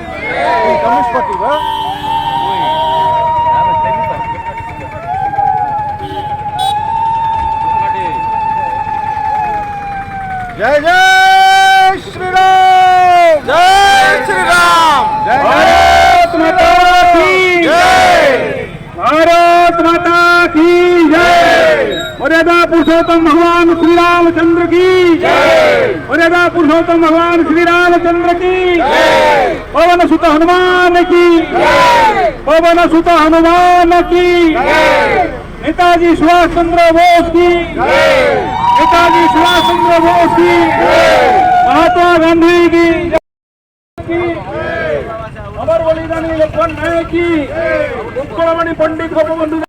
communist party का जय जय श्री राम, जय श्री राम, जय भारत माता की जय, भारत माता की जय, मर्यादा पुरुषोत्तम भगवान श्री रामचंद्र की जय, मर्यादा पुरुषोत्तम भगवान श्री रामचंद्र की जय, पवन सुत हनुमान की जय, पवन सुत हनुमान की जय, नेताजी सुभाष चंद्र बोस की जय, नेताजी सुभाष चंद्र बोस की जय, महात्मा गांधी की अमर बलिदानी लक्ष्मण नायक की, उत्कलमणि पंडित गोपबंधु